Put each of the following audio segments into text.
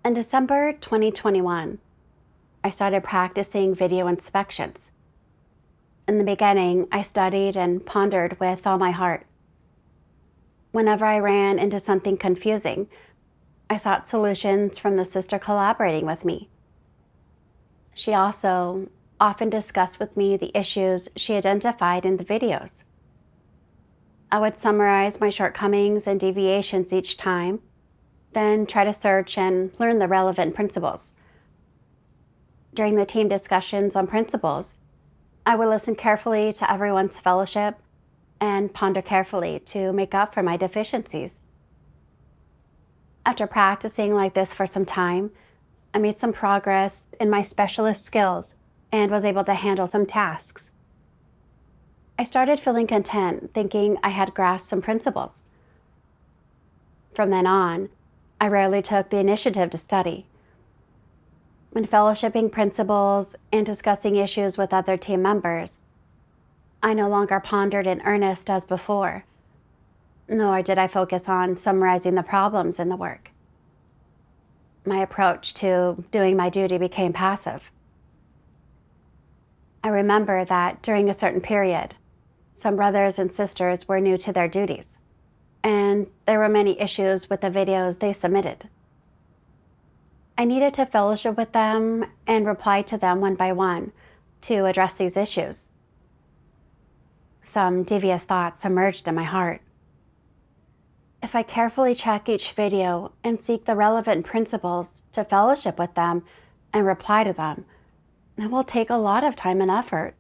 In December 2021, I started practicing video inspections. In the beginning, I studied and pondered with all my heart. Whenever I ran into something confusing, I sought solutions from the sister collaborating with me. She also often discussed with me the issues she identified in the videos. I would summarize my shortcomings and deviations each time, then try to search and learn the relevant principles. During the team discussions on principles, I would listen carefully to everyone's fellowship and ponder carefully to make up for my deficiencies. After practicing like this for some time, I made some progress in my specialist skills and was able to handle some tasks. I started feeling content, thinking I had grasped some principles. From then on, I rarely took the initiative to study. When fellowshipping principles and discussing issues with other team members, I no longer pondered in earnest as before, nor did I focus on summarizing the problems in the work. My approach to doing my duty became passive. I remember that during a certain period, some brothers and sisters were new to their duties, and there were many issues with the videos they submitted. I needed to fellowship with them and reply to them one by one to address these issues. Some devious thoughts emerged in my heart. If I carefully check each video and seek the relevant principles to fellowship with them and reply to them, it will take a lot of time and effort.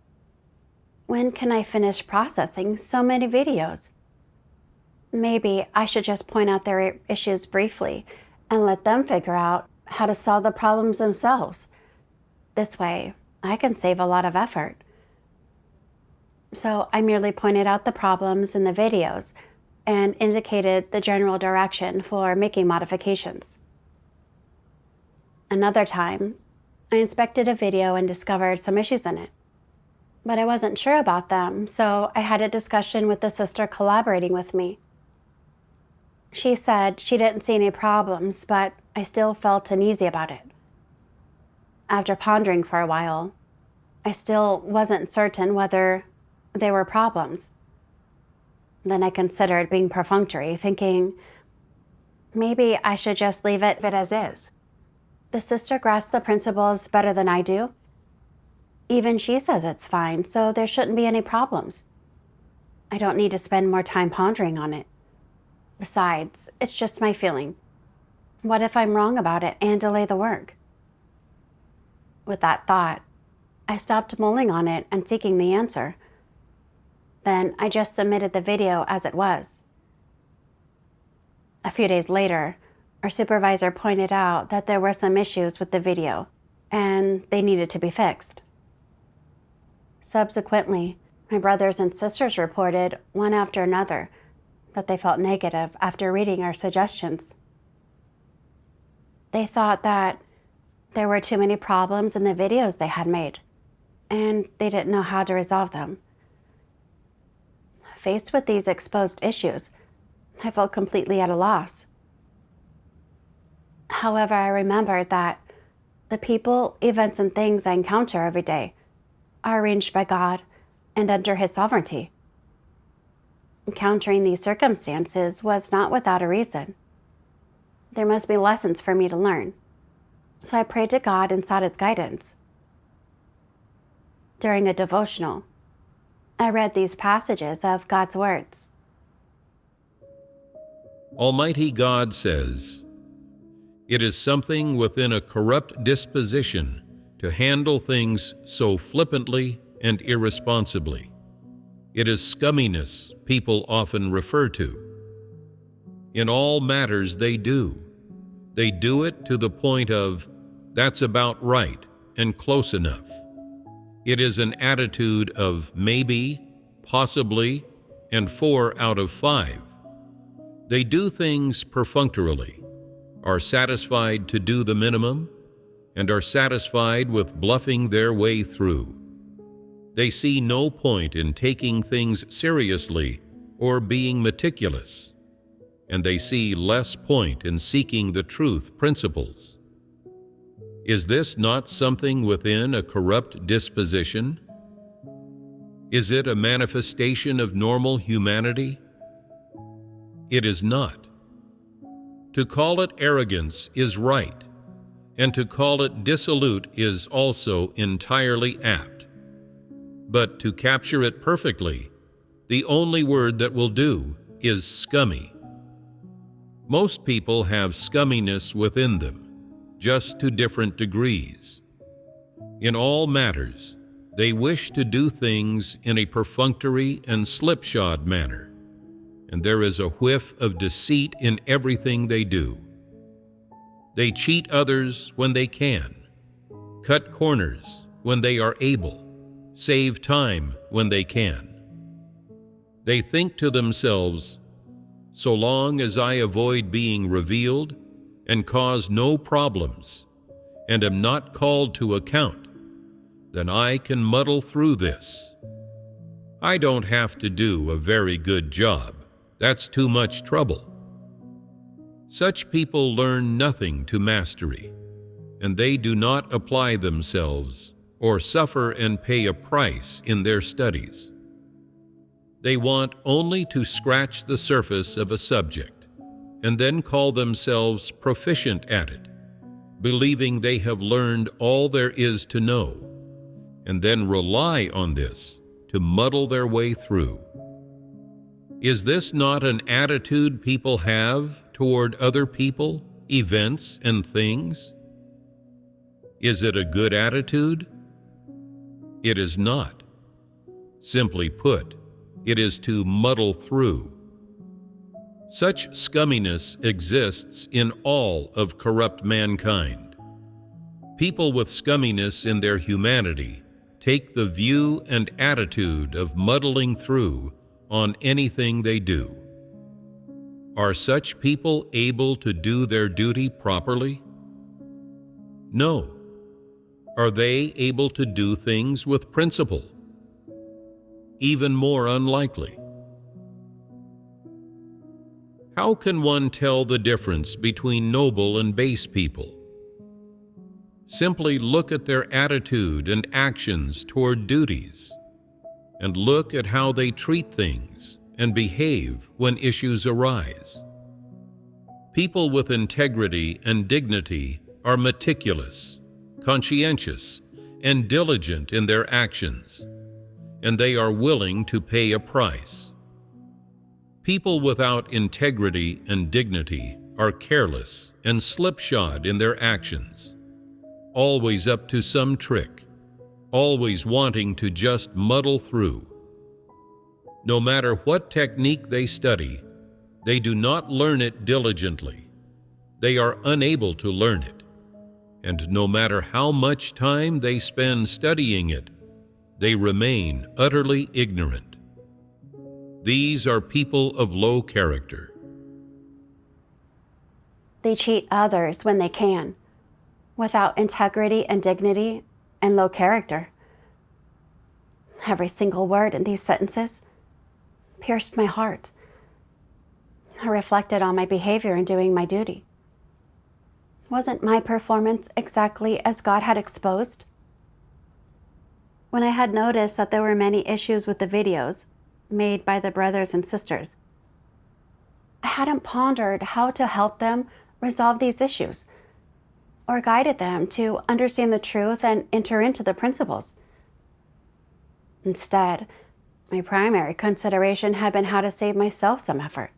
When can I finish processing so many videos? Maybe I should just point out their issues briefly and let them figure out how to solve the problems themselves. This way, I can save a lot of effort. So I merely pointed out the problems in the videos and indicated the general direction for making modifications. Another time, I inspected a video and discovered some issues in it. But I wasn't sure about them, so I had a discussion with the sister collaborating with me. She said she didn't see any problems, but I still felt uneasy about it. After pondering for a while, I still wasn't certain whether they were problems. Then I considered being perfunctory, thinking maybe I should just leave it as is. The sister grasps the principles better than I do. Even she says it's fine, so there shouldn't be any problems. I don't need to spend more time pondering on it. Besides, it's just my feeling. What if I'm wrong about it and delay the work? With that thought, I stopped mulling on it and seeking the answer. Then I just submitted the video as it was. A few days later, our supervisor pointed out that there were some issues with the video and they needed to be fixed. Subsequently, my brothers and sisters reported, one after another, that they felt negative after reading our suggestions. They thought that there were too many problems in the videos they had made, and they didn't know how to resolve them. Faced with these exposed issues, I felt completely at a loss. However, I remembered that the people, events, and things I encounter every day are arranged by God and under His sovereignty. Encountering these circumstances was not without a reason. There must be lessons for me to learn, so I prayed to God and sought His guidance. During a devotional, I read these passages of God's words. Almighty God says, "It is something within a corrupt disposition to handle things so flippantly and irresponsibly. It is scumminess people often refer to. In all matters they do. They do it to the point of, that's about right and close enough. It is an attitude of maybe, possibly, and 4 out of 5. They do things perfunctorily, are satisfied to do the minimum, and are satisfied with bluffing their way through. They see no point in taking things seriously or being meticulous, and they see less point in seeking the truth principles. Is this not something within a corrupt disposition? Is it a manifestation of normal humanity? It is not. To call it arrogance is right, and to call it dissolute is also entirely apt. But to capture it perfectly, the only word that will do is scummy. Most people have scumminess within them, just to different degrees. In all matters, they wish to do things in a perfunctory and slipshod manner, and there is a whiff of deceit in everything they do. They cheat others when they can, cut corners when they are able, save time when they can. They think to themselves, so long as I avoid being revealed and cause no problems, and am not called to account, then I can muddle through this. I don't have to do a very good job. That's too much trouble. Such people learn nothing to mastery, and they do not apply themselves or suffer and pay a price in their studies. They want only to scratch the surface of a subject and then call themselves proficient at it, believing they have learned all there is to know, and then rely on this to muddle their way through. Is this not an attitude people have toward other people, events, and things? Is it a good attitude? It is not. Simply put, it is to muddle through. Such scumminess exists in all of corrupt mankind. People with scumminess in their humanity take the view and attitude of muddling through on anything they do. Are such people able to do their duty properly? No. Are they able to do things with principle? Even more unlikely. How can one tell the difference between noble and base people? Simply look at their attitude and actions toward duties, and look at how they treat things and behave when issues arise. People with integrity and dignity are meticulous, conscientious, and diligent in their actions, and they are willing to pay a price. People without integrity and dignity are careless and slipshod in their actions, always up to some trick, always wanting to just muddle through. No matter what technique they study, they do not learn it diligently. They are unable to learn it. And no matter how much time they spend studying it, they remain utterly ignorant. These are people of low character. They cheat others when they can, without integrity and dignity and low character. Every single word in these sentences pierced my heart. I reflected on my behavior in doing my duty. Wasn't my performance exactly as God had exposed? When I had noticed that there were many issues with the videos made by the brothers and sisters, I hadn't pondered how to help them resolve these issues or guided them to understand the truth and enter into the principles. Instead, my primary consideration had been how to save myself some effort.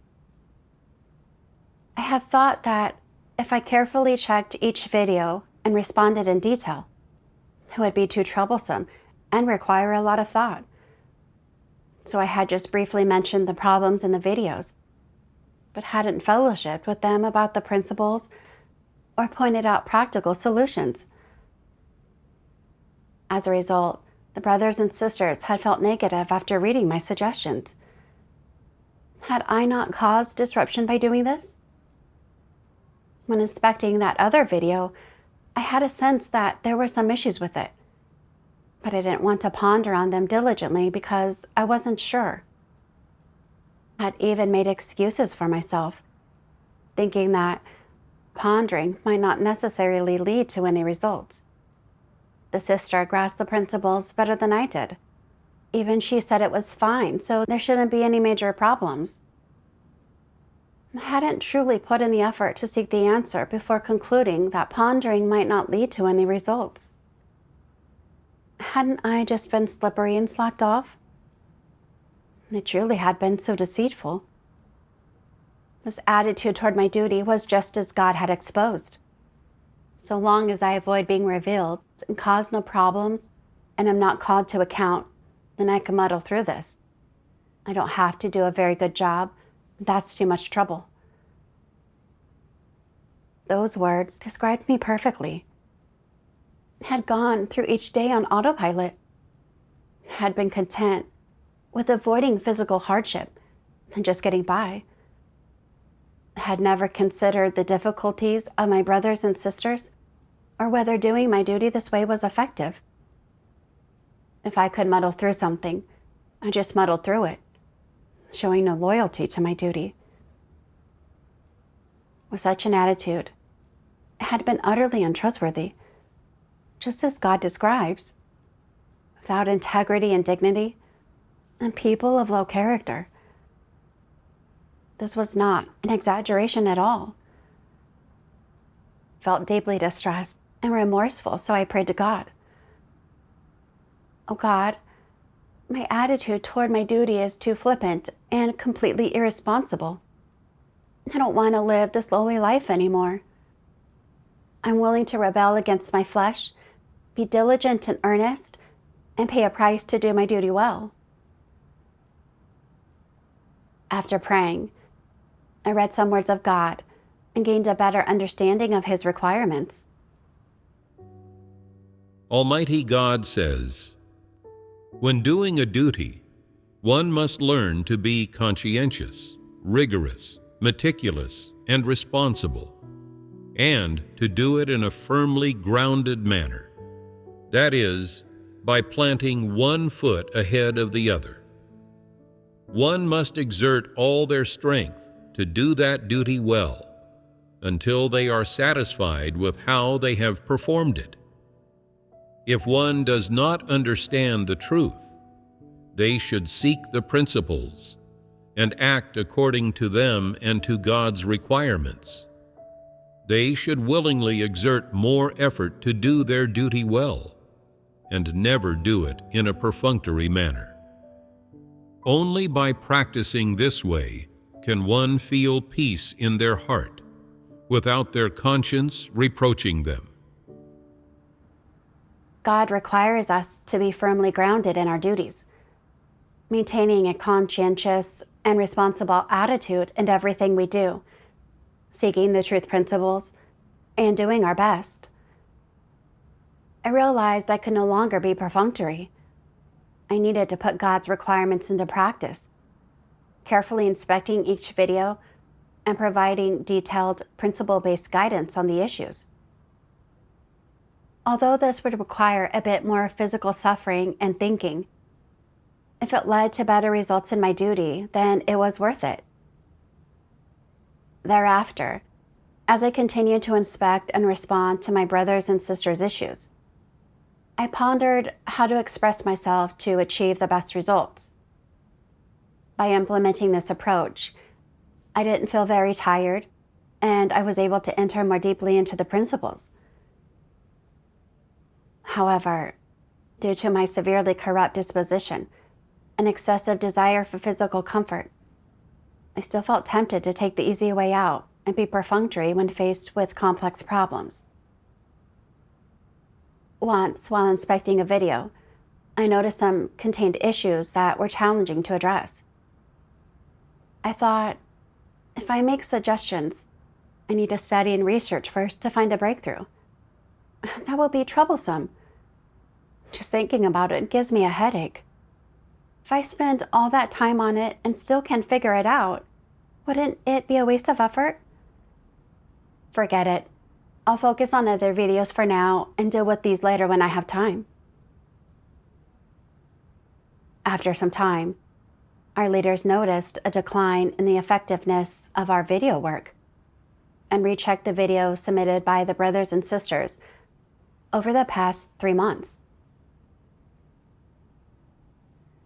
I had thought that if I carefully checked each video and responded in detail, it would be too troublesome and require a lot of thought. So I had just briefly mentioned the problems in the videos, but hadn't fellowshipped with them about the principles or pointed out practical solutions. As a result, the brothers and sisters had felt negative after reading my suggestions. Had I not caused disruption by doing this? When inspecting that other video, I had a sense that there were some issues with it, but I didn't want to ponder on them diligently because I wasn't sure. I had even made excuses for myself, thinking that pondering might not necessarily lead to any results. The sister grasped the principles better than I did. Even she said it was fine, so there shouldn't be any major problems. I hadn't truly put in the effort to seek the answer before concluding that pondering might not lead to any results. Hadn't I just been slippery and slacked off? It truly had been so deceitful. This attitude toward my duty was just as God had exposed. So long as I avoid being revealed and cause no problems and am not called to account, then I can muddle through this. I don't have to do a very good job. That's too much trouble. Those words described me perfectly. I had gone through each day on autopilot. I had been content with avoiding physical hardship and just getting by. I had never considered the difficulties of my brothers and sisters or whether doing my duty this way was effective. If I could muddle through something, I just muddled through it, showing no loyalty to my duty. With such an attitude, I had been utterly untrustworthy, just as God describes, without integrity and dignity, and people of low character. This was not an exaggeration at all. I felt deeply distressed and remorseful, so I prayed to God. Oh God, my attitude toward my duty is too flippant and completely irresponsible. I don't want to live this lowly life anymore. I'm willing to rebel against my flesh, be diligent and earnest, and pay a price to do my duty well. After praying, I read some words of God and gained a better understanding of His requirements. Almighty God says, "When doing a duty, one must learn to be conscientious, rigorous, meticulous, and responsible, and to do it in a firmly grounded manner. That is, by planting one foot ahead of the other. One must exert all their strength to do that duty well, until they are satisfied with how they have performed it. If one does not understand the truth, they should seek the principles and act according to them and to God's requirements. They should willingly exert more effort to do their duty well, and never do it in a perfunctory manner. Only by practicing this way can one feel peace in their heart, without their conscience reproaching them." God requires us to be firmly grounded in our duties, maintaining a conscientious and responsible attitude in everything we do, seeking the truth principles, and doing our best. I realized I could no longer be perfunctory. I needed to put God's requirements into practice, carefully inspecting each video and providing detailed, principle-based guidance on the issues. Although this would require a bit more physical suffering and thinking, if it led to better results in my duty, then it was worth it. Thereafter, as I continued to inspect and respond to my brothers' and sisters' issues, I pondered how to express myself to achieve the best results. By implementing this approach, I didn't feel very tired, and I was able to enter more deeply into the principles. However, due to my severely corrupt disposition and excessive desire for physical comfort, I still felt tempted to take the easy way out and be perfunctory when faced with complex problems. Once, while inspecting a video, I noticed some contained issues that were challenging to address. I thought, if I make suggestions, I need to study and research first to find a breakthrough. That will be troublesome. Just thinking about it gives me a headache. If I spend all that time on it and still can't figure it out, wouldn't it be a waste of effort? Forget it. I'll focus on other videos for now and deal with these later when I have time. After some time, our leaders noticed a decline in the effectiveness of our video work. and rechecked the videos submitted by the brothers and sisters over the past 3 months.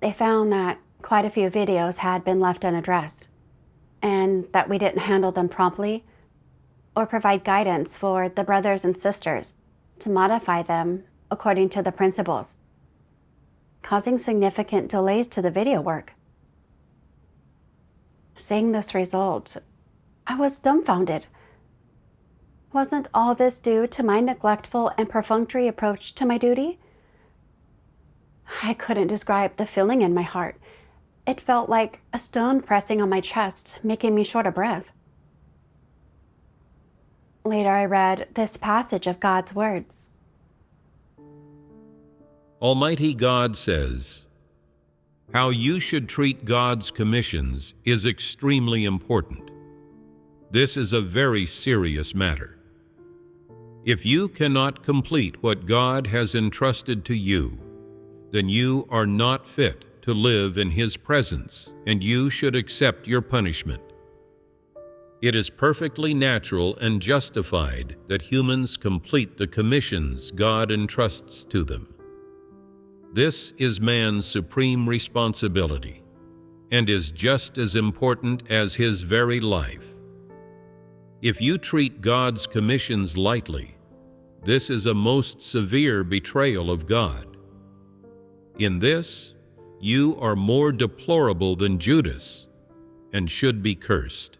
They found that quite a few videos had been left unaddressed, and that we didn't handle them promptly or provide guidance for the brothers and sisters to modify them according to the principles, causing significant delays to the video work. Seeing this result, I was dumbfounded. Wasn't all this due to my neglectful and perfunctory approach to my duty? I couldn't describe the feeling in my heart. It felt like a stone pressing on my chest, making me short of breath. Later, I read this passage of God's words. Almighty God says, "How you should treat God's commissions is extremely important. This is a very serious matter. If you cannot complete what God has entrusted to you, then you are not fit to live in His presence, and you should accept your punishment. It is perfectly natural and justified that humans complete the commissions God entrusts to them. This is man's supreme responsibility, and is just as important as his very life. If you treat God's commissions lightly, this is a most severe betrayal of God. In this, you are more deplorable than Judas, and should be cursed."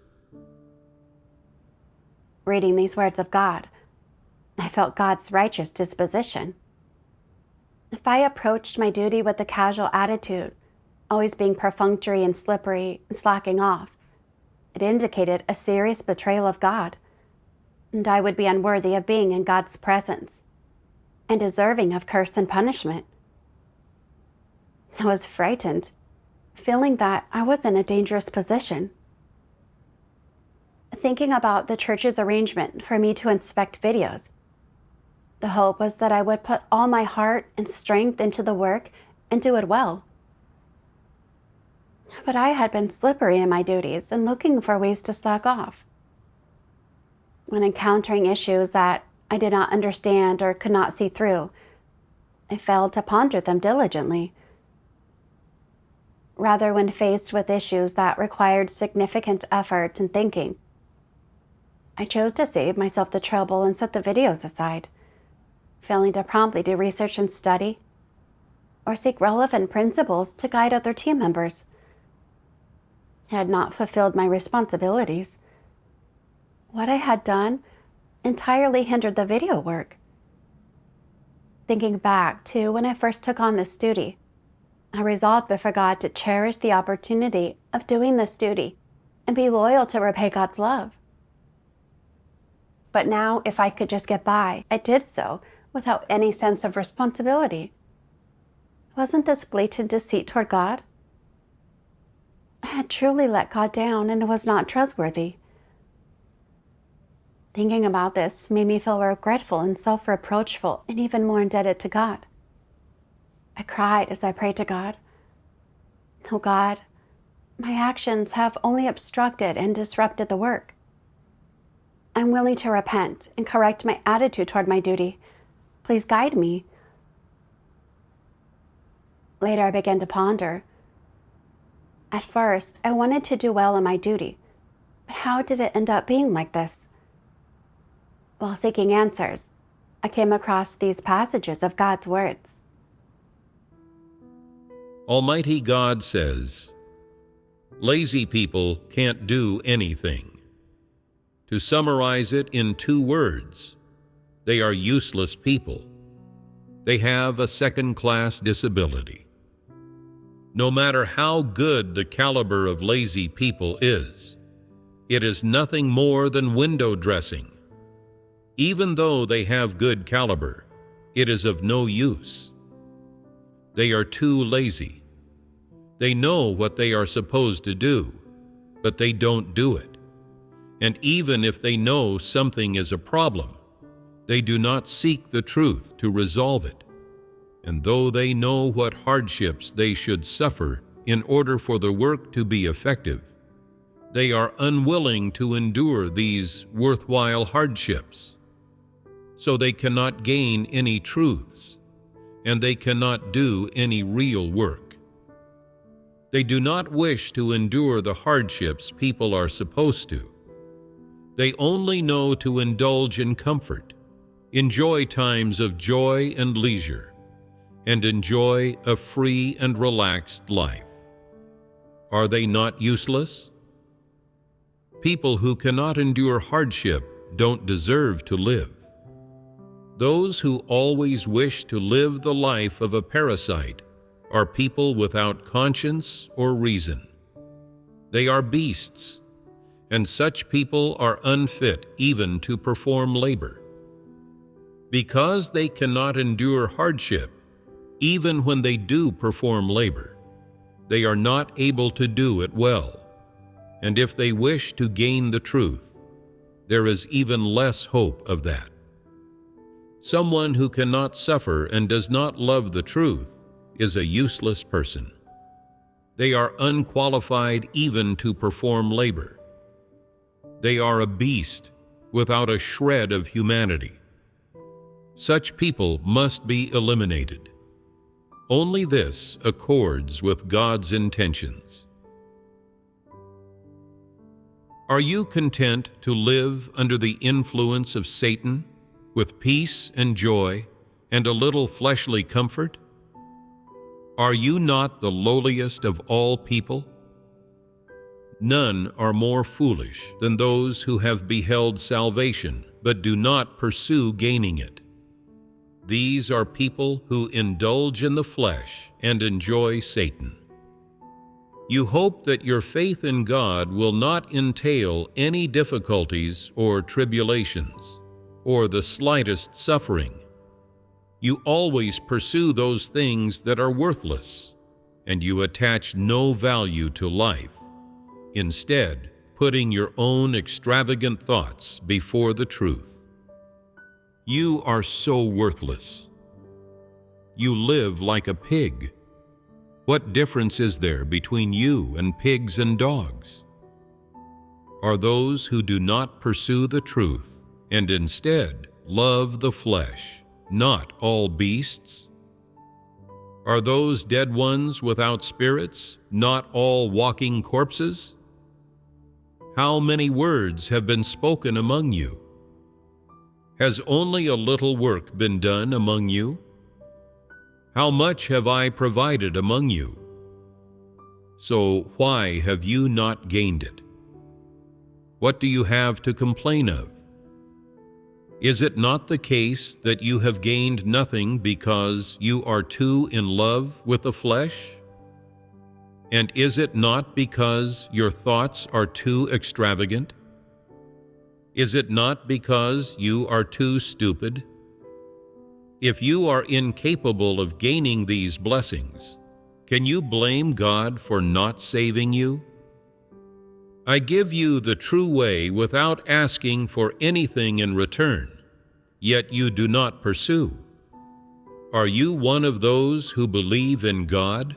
Reading these words of God, I felt God's righteous disposition. If I approached my duty with a casual attitude, always being perfunctory and slippery and slacking off, it indicated a serious betrayal of God, and I would be unworthy of being in God's presence and deserving of curse and punishment. I was frightened, feeling that I was in a dangerous position. Thinking about the church's arrangement for me to inspect videos, the hope was that I would put all my heart and strength into the work and do it well. But I had been slippery in my duties and looking for ways to slack off. When encountering issues that I did not understand or could not see through, I failed to ponder them diligently. Rather, when faced with issues that required significant effort and thinking, I chose to save myself the trouble and set the videos aside, failing to promptly do research and study, or seek relevant principles to guide other team members. I had not fulfilled my responsibilities. What I had done entirely hindered the video work. Thinking back to when I first took on this duty, I resolved before God to cherish the opportunity of doing this duty and be loyal to repay God's love. But now, if I could just get by, I did so without any sense of responsibility. Wasn't this blatant deceit toward God? I had truly let God down and was not trustworthy. Thinking about this made me feel regretful and self-reproachful and even more indebted to God. I cried as I prayed to God, "Oh God, my actions have only obstructed and disrupted the work. I'm willing to repent and correct my attitude toward my duty. Please guide me." Later, I began to ponder. At first, I wanted to do well in my duty, but how did it end up being like this? While seeking answers, I came across these passages of God's words. Almighty God says, "Lazy people can't do anything. To summarize it in 2 words, they are useless people. They have a second-class disability. No matter how good the caliber of lazy people is, it is nothing more than window dressing. Even though they have good caliber, it is of no use. They are too lazy. They know what they are supposed to do, but they don't do it. And even if they know something is a problem, they do not seek the truth to resolve it. And though they know what hardships they should suffer in order for the work to be effective, They are unwilling to endure these worthwhile hardships, so they cannot gain any truths, and they cannot do any real work. They do not wish to endure the hardships people are supposed to. They only know to indulge in comfort, enjoy times of joy and leisure, and enjoy a free and relaxed life. Are they not useless? People who cannot endure hardship don't deserve to live. Those who always wish to live the life of a parasite are people without conscience or reason. They are beasts, and such people are unfit even to perform labor. Because they cannot endure hardship, even when they do perform labor, they are not able to do it well. And if they wish to gain the truth, there is even less hope of that. Someone who cannot suffer and does not love the truth is a useless person. They are unqualified even to perform labor. They are a beast without a shred of humanity. Such people must be eliminated. Only this accords with God's intentions. Are you content to live under the influence of Satan with peace and joy and a little fleshly comfort? Are you not the lowliest of all people? None are more foolish than those who have beheld salvation but do not pursue gaining it. These are people who indulge in the flesh and enjoy Satan. You hope that your faith in God will not entail any difficulties or tribulations, or the slightest suffering. You always pursue those things that are worthless, and you attach no value to life, instead putting your own extravagant thoughts before the truth. You are so worthless. You live like a pig. What difference is there between you and pigs and dogs? Are those who do not pursue the truth and instead love the flesh not all beasts? Are those dead ones without spirits not all walking corpses? How many words have been spoken among you? Has only a little work been done among you? How much have I provided among you? So why have you not gained it? What do you have to complain of? Is it not the case that you have gained nothing because you are too in love with the flesh? And is it not because your thoughts are too extravagant? Is it not because you are too stupid? If you are incapable of gaining these blessings, can you blame God for not saving you? I give you the true way without asking for anything in return, yet you do not pursue. Are you one of those who believe in God?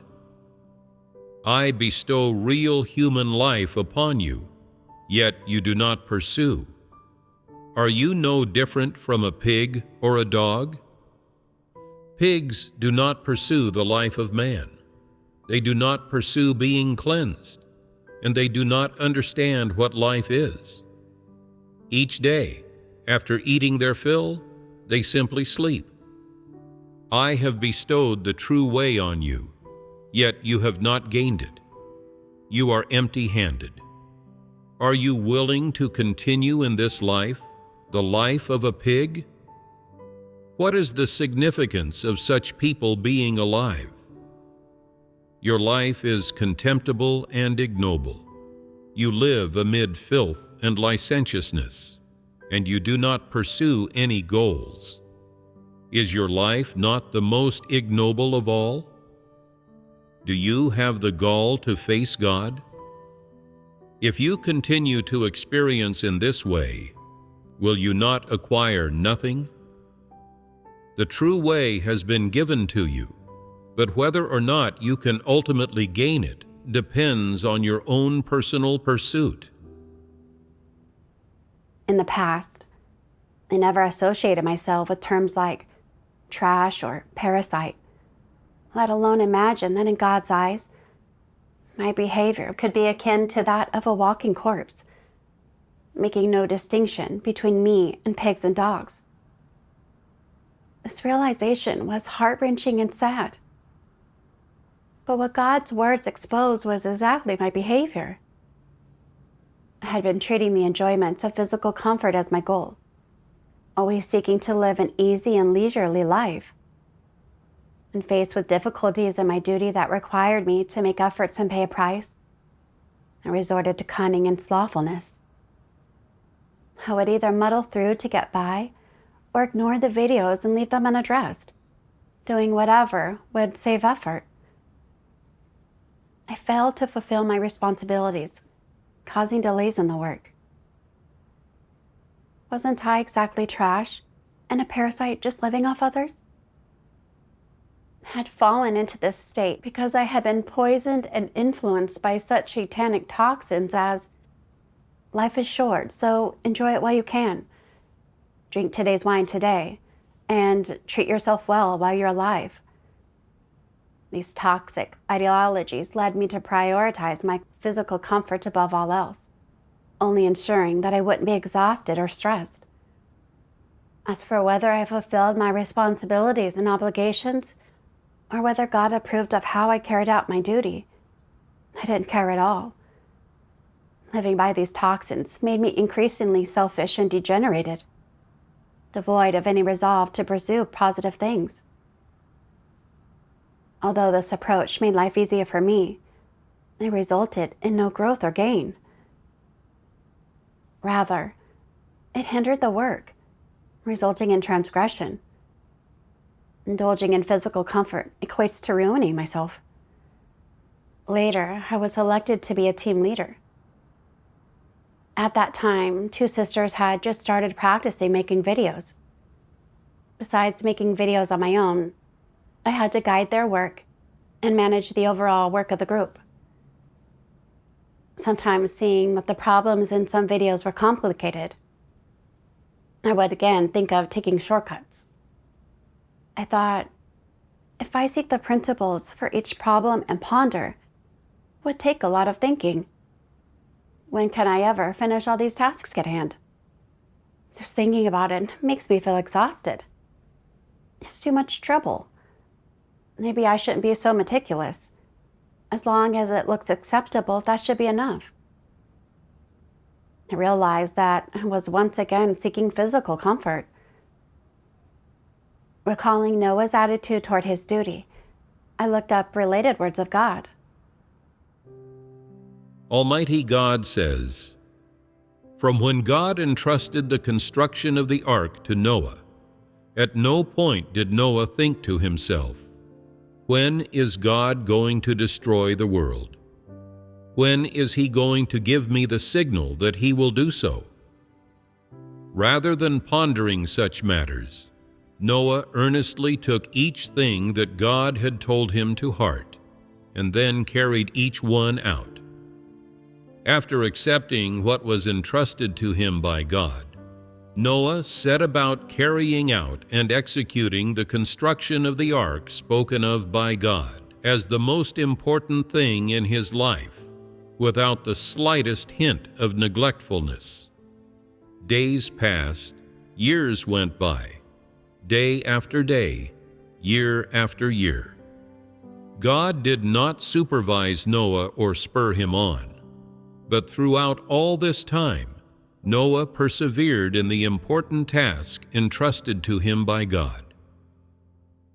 I bestow real human life upon you, yet you do not pursue. Are you no different from a pig or a dog? Pigs do not pursue the life of man. They do not pursue being cleansed, and they do not understand what life is. Each day, after eating their fill, they simply sleep. I have bestowed the true way on you, yet you have not gained it. You are empty-handed. Are you willing to continue in this life, the life of a pig? What is the significance of such people being alive? Your life is contemptible and ignoble. You live amid filth and licentiousness, and you do not pursue any goals. Is your life not the most ignoble of all? Do you have the gall to face God? If you continue to experience in this way, will you not acquire nothing? The true way has been given to you, but whether or not you can ultimately gain it depends on your own personal pursuit. In the past, I never associated myself with terms like trash or parasite, let alone imagine that in God's eyes, my behavior could be akin to that of a walking corpse, making no distinction between me and pigs and dogs. This realization was heart-wrenching and sad. But what God's words exposed was exactly my behavior. I had been treating the enjoyment of physical comfort as my goal, always seeking to live an easy and leisurely life. And faced with difficulties in my duty that required me to make efforts and pay a price, I resorted to cunning and slothfulness. I would either muddle through to get by or ignore the videos and leave them unaddressed, doing whatever would save effort. I failed to fulfill my responsibilities, causing delays in the work. Wasn't I exactly trash and a parasite just living off others? I had fallen into this state because I had been poisoned and influenced by such satanic toxins as life is short, so enjoy it while you can. Drink today's wine today, and treat yourself well while you're alive. These toxic ideologies led me to prioritize my physical comfort above all else, only ensuring that I wouldn't be exhausted or stressed. As for whether I fulfilled my responsibilities and obligations, or whether God approved of how I carried out my duty, I didn't care at all. Living by these toxins made me increasingly selfish and degenerated, devoid of any resolve to pursue positive things. Although this approach made life easier for me, it resulted in no growth or gain. Rather, it hindered the work, resulting in transgression. Indulging in physical comfort equates to ruining myself. Later, I was elected to be a team leader. At that time, 2 sisters had just started practicing making videos. Besides making videos on my own, I had to guide their work and manage the overall work of the group. Sometimes seeing that the problems in some videos were complicated, I would again think of taking shortcuts. I thought, if I seek the principles for each problem and ponder, it would take a lot of thinking. When can I ever finish all these tasks at hand? Just thinking about it makes me feel exhausted. It's too much trouble. Maybe I shouldn't be so meticulous. As long as it looks acceptable, that should be enough. I realized that I was once again seeking physical comfort. Recalling Noah's attitude toward his duty, I looked up related words of God. Almighty God says, "From when God entrusted the construction of the ark to Noah, at no point did Noah think to himself, 'When is God going to destroy the world? When is He going to give me the signal that He will do so?' Rather than pondering such matters, Noah earnestly took each thing that God had told him to heart, and then carried each one out. After accepting what was entrusted to him by God, Noah set about carrying out and executing the construction of the ark spoken of by God as the most important thing in his life, without the slightest hint of neglectfulness. Days passed, years went by, day after day, year after year. God did not supervise Noah or spur him on, but throughout all this time, Noah persevered in the important task entrusted to him by God.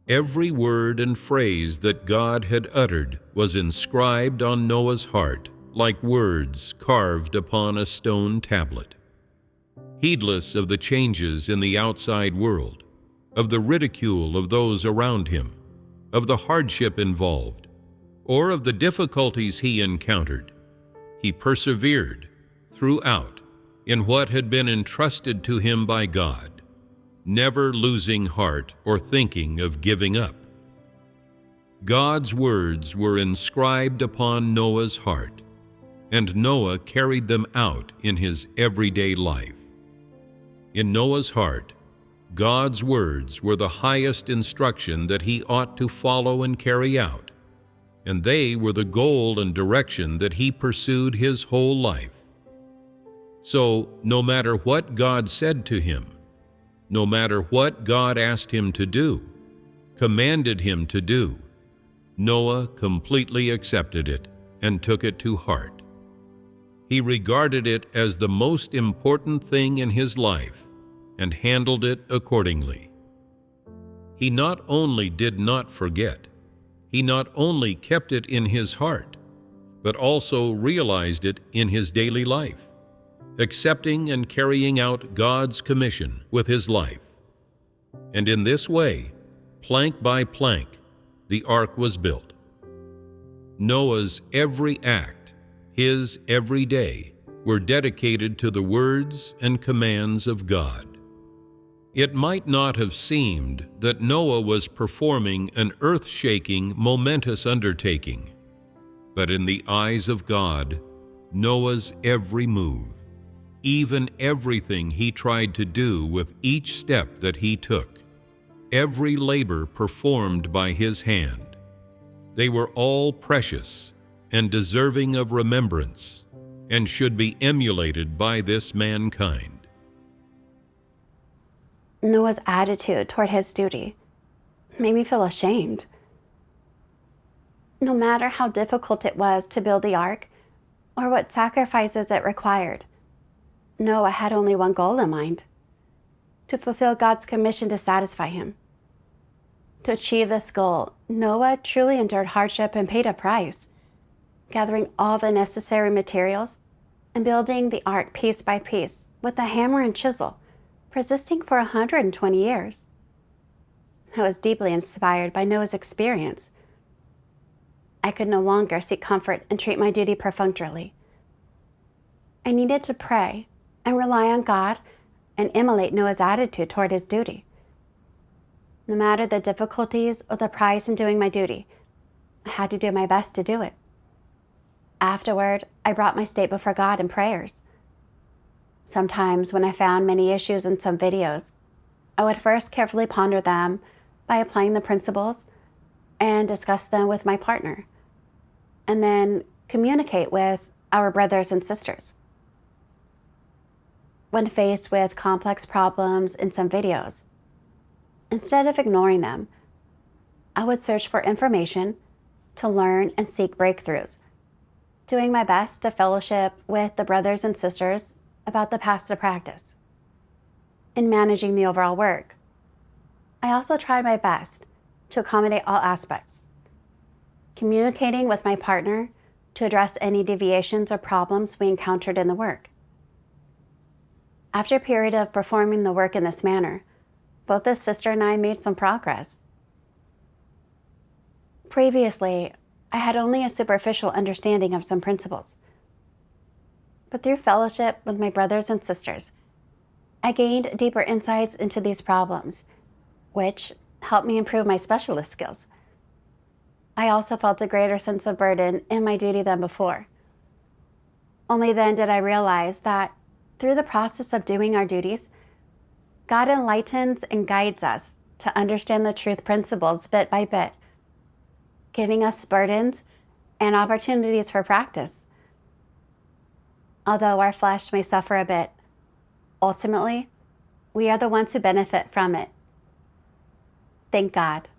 Every word and phrase that God had uttered was inscribed on Noah's heart like words carved upon a stone tablet. Heedless of the changes in the outside world, of the ridicule of those around him, of the hardship involved, or of the difficulties he encountered, he persevered throughout in what had been entrusted to him by God, never losing heart or thinking of giving up. God's words were inscribed upon Noah's heart, and Noah carried them out in his everyday life. In Noah's heart, God's words were the highest instruction that he ought to follow and carry out, and they were the goal and direction that he pursued his whole life. So, no matter what God said to him, no matter what God asked him to do, commanded him to do, Noah completely accepted it and took it to heart. He regarded it as the most important thing in his life and handled it accordingly. He not only did not forget, he not only kept it in his heart, but also realized it in his daily life, accepting and carrying out God's commission with his life. And in this way, plank by plank, the ark was built. Noah's every act, his every day, were dedicated to the words and commands of God. It might not have seemed that Noah was performing an earth-shaking, momentous undertaking, but in the eyes of God, Noah's every move, even everything he tried to do with each step that he took, every labor performed by his hand, they were all precious and deserving of remembrance and should be emulated by this mankind. Noah's attitude toward his duty made me feel ashamed. No matter how difficult it was to build the ark or what sacrifices it required, Noah had only one goal in mind: to fulfill God's commission to satisfy him. To achieve this goal, Noah truly endured hardship and paid a price, gathering all the necessary materials and building the ark piece by piece with a hammer and chisel, persisting for 120 years. I was deeply inspired by Noah's experience. I could no longer seek comfort and treat my duty perfunctorily. I needed to pray and rely on God and emulate Noah's attitude toward his duty. No matter the difficulties or the price in doing my duty, I had to do my best to do it. Afterward, I brought my state before God in prayers. Sometimes when I found many issues in some videos, I would first carefully ponder them by applying the principles and discuss them with my partner, and then communicate with our brothers and sisters. When faced with complex problems in some videos, instead of ignoring them, I would search for information to learn and seek breakthroughs, doing my best to fellowship with the brothers and sisters about the paths to practice. In managing the overall work, I also tried my best to accommodate all aspects, communicating with my partner to address any deviations or problems we encountered in the work. After a period of performing the work in this manner, both the sister and I made some progress. Previously, I had only a superficial understanding of some principles. But through fellowship with my brothers and sisters, I gained deeper insights into these problems, which helped me improve my specialist skills. I also felt a greater sense of burden in my duty than before. Only then did I realize that through the process of doing our duties, God enlightens and guides us to understand the truth principles bit by bit, giving us burdens and opportunities for practice. Although our flesh may suffer a bit, ultimately, we are the ones who benefit from it. Thank God.